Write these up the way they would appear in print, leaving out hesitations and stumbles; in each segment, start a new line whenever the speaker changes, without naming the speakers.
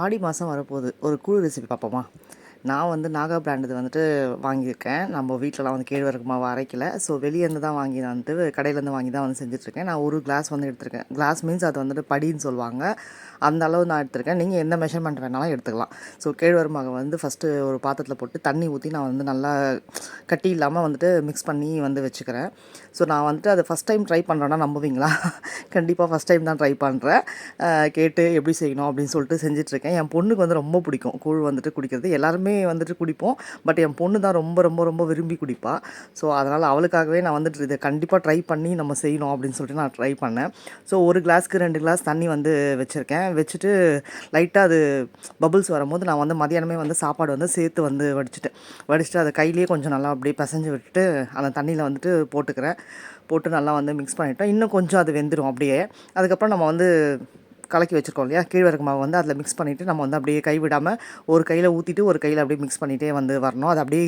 ஆடி மாதம் வரப்போகுது. ஒரு கூழ் ரெசிபி பார்ப்போமா? நான் வந்து நாகா பிராண்டது வந்துட்டு வாங்கியிருக்கேன். நம்ம வீட்லலாம் வந்து கேழ்வரகு மாவு அரைக்கல. ஸோ வெளியேருந்து தான் வாங்கி நான் வந்துட்டு கடையிலேருந்து வாங்கி தான் வந்து செஞ்சுட்ருக்கேன். நான் ஒரு கிளாஸ் வந்து எடுத்திருக்கேன். கிளாஸ் மீன்ஸ் அது வந்துட்டு படின்னு சொல்லுவாங்க. அந்த அளவு நான் எடுத்திருக்கேன். நீங்கள் எந்த மெஷர்மெண்ட் வேணாலும் எடுத்துக்கலாம். ஸோ கேழ்வரகு மாவை வந்து ஃபஸ்ட்டு ஒரு பாத்திரத்தில் போட்டு தண்ணி ஊற்றி நான் வந்து நல்லா கட்டி இல்லாமல் வந்துட்டு மிக்ஸ் பண்ணி வந்து வச்சுக்கிறேன். ஸோ நான் வந்துட்டு அதை ஃபஸ்ட் டைம் ட்ரை பண்ணுறேன்னா நம்புவீங்களா? கண்டிப்பாக ஃபஸ்ட் டைம் தான் ட்ரை பண்ணுறேன். கேட்டு எப்படி செய்யணும் அப்படின்னு சொல்லிட்டு செஞ்சிட்ருக்கேன். என் பொண்ணுக்கு வந்து ரொம்ப பிடிக்கும் கூழ் வந்துட்டு குடிக்கிறது. எல்லாருமே வந்துட்டு குடிப்போம். பட் என் பொண்ணு தான் ரொம்ப ரொம்ப ரொம்ப விரும்பி குடிப்பா. ஸோ அதனால் அவளுக்காகவே நான் வந்துட்டு இதை கண்டிப்பாக ட்ரை பண்ணி நம்ம செய்யணும் அப்படின்னு சொல்லிட்டு நான் ட்ரை பண்ணேன். ஸோ ஒரு கிளாஸ்க்கு 2 கிளாஸ் தண்ணி வந்து வச்சுருக்கேன். வச்சுட்டு லைட்டாக அது பபுள்ஸ் வரும்போது நான் வந்து மதியானமே வந்து சாப்பாடு வந்து சேர்த்து வந்து வடிச்சுட்டு அதை கையிலேயே கொஞ்சம் நல்லா அப்படியே பிசைஞ்சு விட்டுட்டு அந்த தண்ணியில் வந்துட்டு போட்டு நல்லா வந்து மிக்ஸ் பண்ணிவிட்டோம். இன்னும் கொஞ்சம் அது வெந்துடும் அப்படியே. அதுக்கப்புறம் நம்ம வந்து கலக்கி வச்சுருக்கோம் இல்லையா, கேழ்வரகு மாவு வந்து அதில் மிக்ஸ் பண்ணிவிட்டு நம்ம வந்து அப்படியே கைவிடாமல் ஒரு கையில் ஊற்றிட்டு ஒரு கையில் அப்படியே மிக்ஸ் பண்ணிகிட்டே வந்து வரணும். அது அப்படியே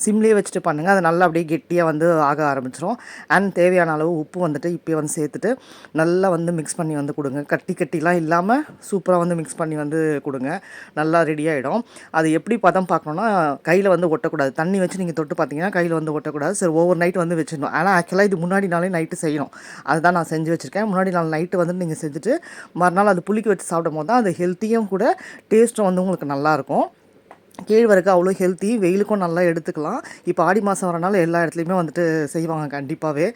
சிம்லேயே வச்சுட்டு பண்ணுங்கள். அது நல்லா அப்படியே கெட்டியாக வந்து ஆக ஆரம்பிச்சிடும். அண்ட் தேவையான அளவு உப்பு வந்துட்டு இப்போயே வந்து சேர்த்துட்டு நல்லா வந்து மிக்ஸ் பண்ணி வந்து கொடுங்க. கட்டிலாம் இல்லாமல் சூப்பராக வந்து மிக்ஸ் பண்ணி வந்து கொடுங்க. நல்லா ரெடி ஆகிடும். அது எப்படி பதம் பார்க்கணுன்னா, கையில் வந்து ஒட்டக்கூடாது. தண்ணி வச்சு நீங்கள் தொட்டு பார்த்தீங்கன்னா கையில் வந்து ஒட்டக்கூடாது. சரி, ஓவர் நைட் வந்து வச்சிடணும். ஆனால் ஆக்சுவலாக இது முன்னாடி நாளே நைட்டு செய்யணும். அதுதான் நான் செஞ்சு வச்சுருக்கேன். முன்னாடி நாள் நைட்டு வந்து நீங்கள் செஞ்சுட்டு மறுநாள் அது புளிக்க வச்சு சாப்பிடும் போது தான் அது ஹெல்த்தியும் கூட, டேஸ்ட்டும் வந்து உங்களுக்கு நல்லாயிருக்கும். கேழ்வரகு அவ்வளோ ஹெல்த்தி, வெயிலுக்கும் நல்லா எடுத்துக்கலாம். இப்போ ஆடி மாதம் வரனால எல்லா இடத்துலையுமே வந்துட்டு செய்வாங்க கண்டிப்பாகவே.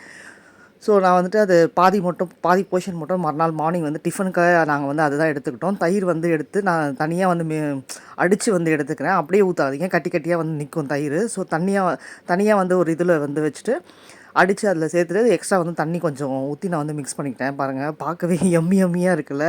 ஸோ நான் வந்துட்டு அது பாதி போர்ஷன் மட்டும் மறுநாள் மார்னிங் வந்து டிஃபனுக்காக நாங்கள் வந்து அதுதான் எடுத்துக்கிட்டோம். தயிர் வந்து எடுத்து நான் தனியாக வந்து அடித்து வந்து எடுத்துக்கிறேன். அப்படியே ஊற்றாதீங்க, கட்டியாக வந்து நிற்கும் தயிர். ஸோ தனியாக வந்து ஒரு இதில் வந்து வச்சுட்டு அடித்து அதில் சேர்த்துட்டு எக்ஸ்ட்ரா வந்து தண்ணி கொஞ்சம் ஊற்றி நான் வந்து மிக்ஸ் பண்ணிக்கிட்டேன். பாருங்கள், பார்க்கவே எம்மியாக இருக்குல்ல,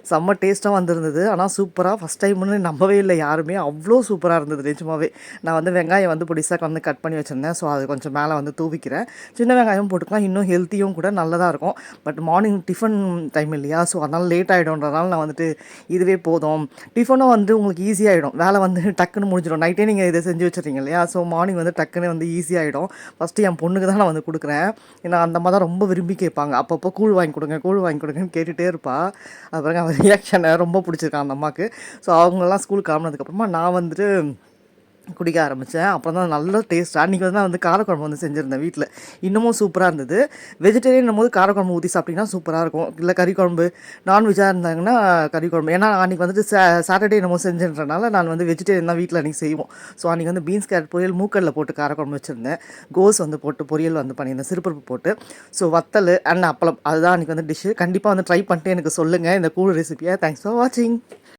செம்ம டேஸ்ட்டாக வந்திருந்தது. ஆனால் சூப்பராக ஃபஸ்ட் டைம்னு நம்பவே இல்லை யாருமே, அவ்வளோ சூப்பராக இருந்தது நிஜமாவே. நான் வந்து வெங்காயம் வந்து பொடிசாக வந்து கட் பண்ணி வச்சுருந்தேன். ஸோ அது கொஞ்சம் மேலே வந்து தூவிக்கிறேன். சின்ன வெங்காயம் போட்டுக்கலாம், இன்னும் ஹெல்த்தியும் கூட, நல்லதாக இருக்கும். பட் மார்னிங் டிஃபன் டைம் இல்லையா, ஸோ அதனால் லேட் ஆகிடும்ன்றதுனால நான் வந்துட்டு இதுவே போதும். டிஃபனும் வந்து உங்களுக்கு ஈஸியாகிடும், வேலை வந்து டக்குன்னு முடிஞ்சிடும். நைட்டே நீங்கள் இதை செஞ்சு வச்சுருங்க இல்லையா, ஸோ மார்னிங் வந்து டக்குன்னு வந்து ஈஸியாகிடும். ஃபஸ்ட்டு என் பொண்ணுக்கு தான் நான் வந்து கொடுக்குறேன். ஏன்னா அந்த மாதிரி தான் ரொம்ப விரும்பி கேட்பாங்க. அப்பப்போ கூழ் வாங்கி கொடுங்கன்னு கேட்டுகிட்டே இருப்பா. அப்புறம் அவன் ரியாக்ஷனை ரொம்ப பிடிச்சிருக்கான் அந்த அம்மாவுக்கு. ஸோ அவங்கெல்லாம் ஸ்கூலுக்கு கிளம்புனதுக்கப்புறமா நான் வந்துட்டு குடிக்க ஆரம்பித்தேன். அப்புறம் தான் நல்ல டேஸ்ட். அன்றைக்கி வந்து நான் வந்து காரக்குழம்பு வந்து செஞ்சுருந்தேன் வீட்டில். இன்னமும் சூப்பராக இருந்தது. வெஜிடேரியன் போது காரக்குழம்பு ஊற்றி சாப்பிட்டிங்கன்னா சூப்பராக இருக்கும். இல்லை கறி குழம்பு, நான்வெஜ்ஜாக இருந்தாங்கன்னா கறி குழம்பு. ஏன்னா அன்றைக்கி வந்துட்டு சாட்டர்டே என்னமோ செஞ்சுன்றனால நான் வந்து வெஜிடேரியன் தான் வீட்டில் அன்றைக்கி செய்வோம். ஸோ அன்றைக்கி வந்து பீன்ஸ் கேரட் பொரியல், மூக்கல்ல போட்டு காரக்குழம்பு வச்சுருந்தேன். கோஸ் வந்து போட்டு பொரியல் வந்து பண்ணியிருந்தேன், சிறுபருப்பு போட்டு. ஸோ வத்தல் அண்ட் அப்பளம், அதுதான் அன்றைக்கி வந்து டிஷ்ஷு. கண்டிப்பாக வந்து ட்ரை பண்ணிட்டு எனக்கு சொல்லுங்கள் இந்த கூழ் ரெசிபியை. தேங்க்ஸ் ஃபார் வாட்சிங்.